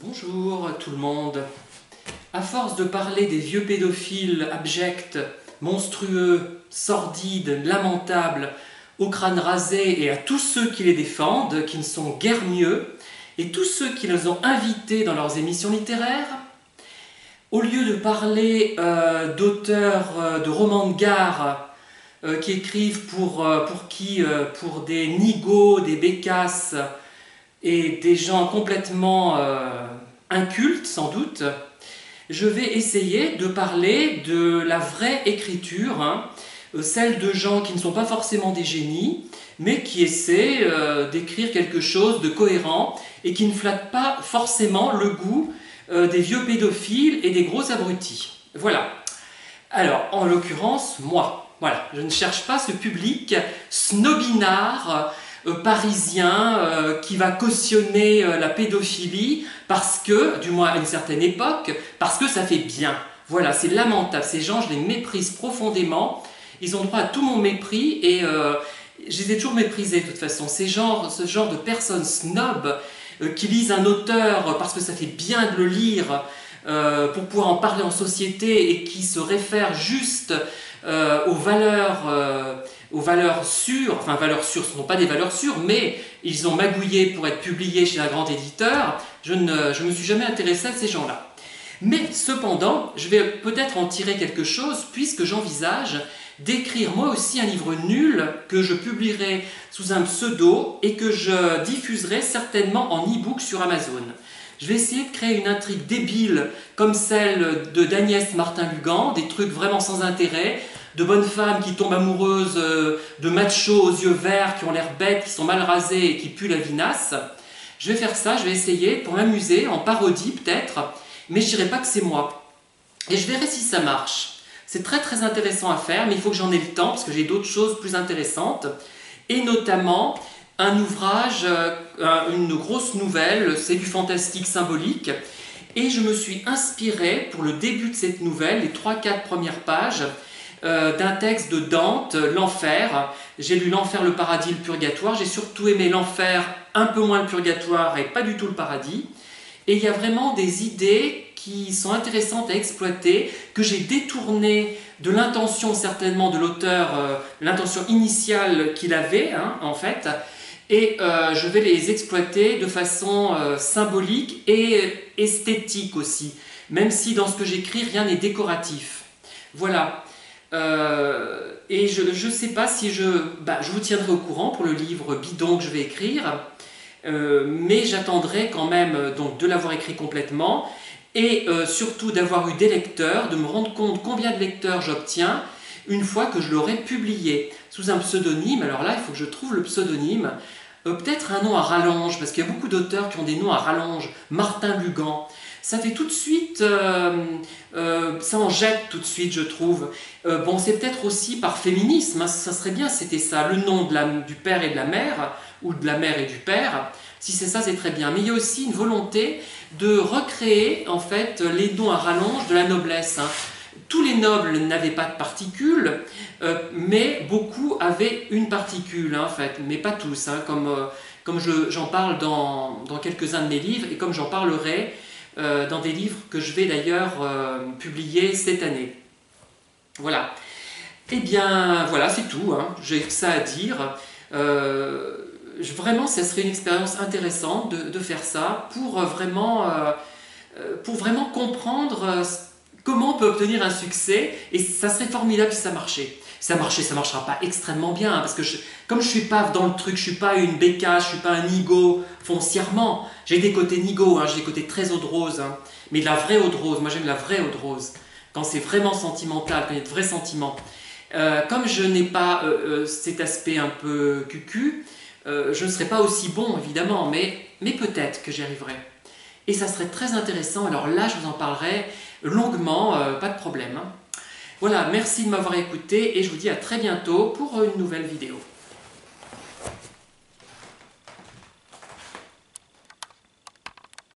Bonjour tout le monde. À force de parler des vieux pédophiles abjects, monstrueux, sordides, lamentables, au crâne rasé et à tous ceux qui les défendent, qui ne sont guère mieux, et tous ceux qui les ont invités dans leurs émissions littéraires, au lieu de parler d'auteurs de romans de gare qui écrivent pour des nigauds, des bécasses et des gens complètement incultes sans doute, je vais essayer de parler de la vraie écriture, celle de gens qui ne sont pas forcément des génies, mais qui essaient d'écrire quelque chose de cohérent et qui ne flatte pas forcément le goût des vieux pédophiles et des gros abrutis. Voilà. Alors, en l'occurrence, moi. Voilà, je ne cherche pas ce public snobinard parisien qui va cautionner la pédophilie parce que, du moins à une certaine époque, parce que ça fait bien. Voilà, c'est lamentable. Ces gens, je les méprise profondément. Ils ont droit à tout mon mépris et je les ai toujours méprisés de toute façon. Ce genre de personnes snobs qui lisent un auteur parce que ça fait bien de le lire pour pouvoir en parler en société et qui se réfèrent juste aux valeurs sûres, enfin valeurs sûres, ce ne sont pas des valeurs sûres, mais ils ont magouillé pour être publiés chez un grand éditeur. Je ne me suis jamais intéressé à ces gens-là. Mais cependant, je vais peut-être en tirer quelque chose puisque j'envisage d'écrire moi aussi un livre nul que je publierai sous un pseudo et que je diffuserai certainement en e-book sur Amazon. Je vais essayer de créer une intrigue débile comme celle d'Agnès Martin-Lugan, des trucs vraiment sans intérêt, de bonnes femmes qui tombent amoureuses de machos aux yeux verts, qui ont l'air bêtes, qui sont mal rasés et qui puent la vinasse. Je vais faire ça, je vais essayer pour m'amuser, en parodie peut-être, mais je ne dirai pas que c'est moi. Et je verrai si ça marche. C'est très très intéressant à faire, mais il faut que j'en ai le temps, parce que j'ai d'autres choses plus intéressantes, et notamment un ouvrage, une grosse nouvelle, c'est du fantastique symbolique, et je me suis inspiré pour le début de cette nouvelle, les 3-4 premières pages, d'un texte de Dante, l'enfer. J'ai lu l'enfer, le paradis, le purgatoire, j'ai surtout aimé l'enfer, un peu moins le purgatoire et pas du tout le paradis, et il y a vraiment des idées qui sont intéressantes à exploiter, que j'ai détournées de l'intention certainement de l'auteur, l'intention initiale qu'il avait en fait, et je vais les exploiter de façon symbolique et esthétique aussi, même si dans ce que j'écris rien n'est décoratif. Voilà. Et je ne sais pas si je vous tiendrai au courant pour le livre bidon que je vais écrire, mais j'attendrai quand même donc de l'avoir écrit complètement et surtout d'avoir eu des lecteurs, de me rendre compte combien de lecteurs j'obtiens une fois que je l'aurai publié sous un pseudonyme. Alors là, il faut que je trouve le pseudonyme, peut-être un nom à rallonge, parce qu'il y a beaucoup d'auteurs qui ont des noms à rallonge. Martin-Lugan, ça fait tout de suite, ça en jette tout de suite, je trouve. Bon, c'est peut-être aussi par féminisme, ça serait bien si c'était ça, le nom du père et de la mère, ou de la mère et du père. Si c'est ça, c'est très bien. Mais il y a aussi une volonté de recréer, en fait, les noms à rallonge de la noblesse. Tous les nobles n'avaient pas de particules, mais beaucoup avaient une particule, en fait, mais pas tous, comme j'en parle dans quelques-uns de mes livres, et comme j'en parlerai dans des livres que je vais d'ailleurs publier cette année. Voilà. Eh bien, voilà, c'est tout. J'ai que ça à dire. Vraiment, ça serait une expérience intéressante de faire ça pour vraiment comprendre comment on peut obtenir un succès, et ça serait formidable si ça marchait. Si ça marchait, ça ne marchera pas extrêmement bien, parce que comme je ne suis pas dans le truc, je ne suis pas une bécasse, je ne suis pas un nigaud foncièrement. J'ai des côtés nigaud, j'ai des côtés très eau de rose, mais de la vraie eau de rose. Moi j'aime la vraie eau de rose, quand c'est vraiment sentimental, quand il y a de vrais sentiments. Comme je n'ai pas cet aspect un peu cucu, je ne serai pas aussi bon évidemment, mais peut-être que j'y arriverai. Et ça serait très intéressant, alors là je vous en parlerai longuement, pas de problème. Voilà, merci de m'avoir écouté et je vous dis à très bientôt pour une nouvelle vidéo.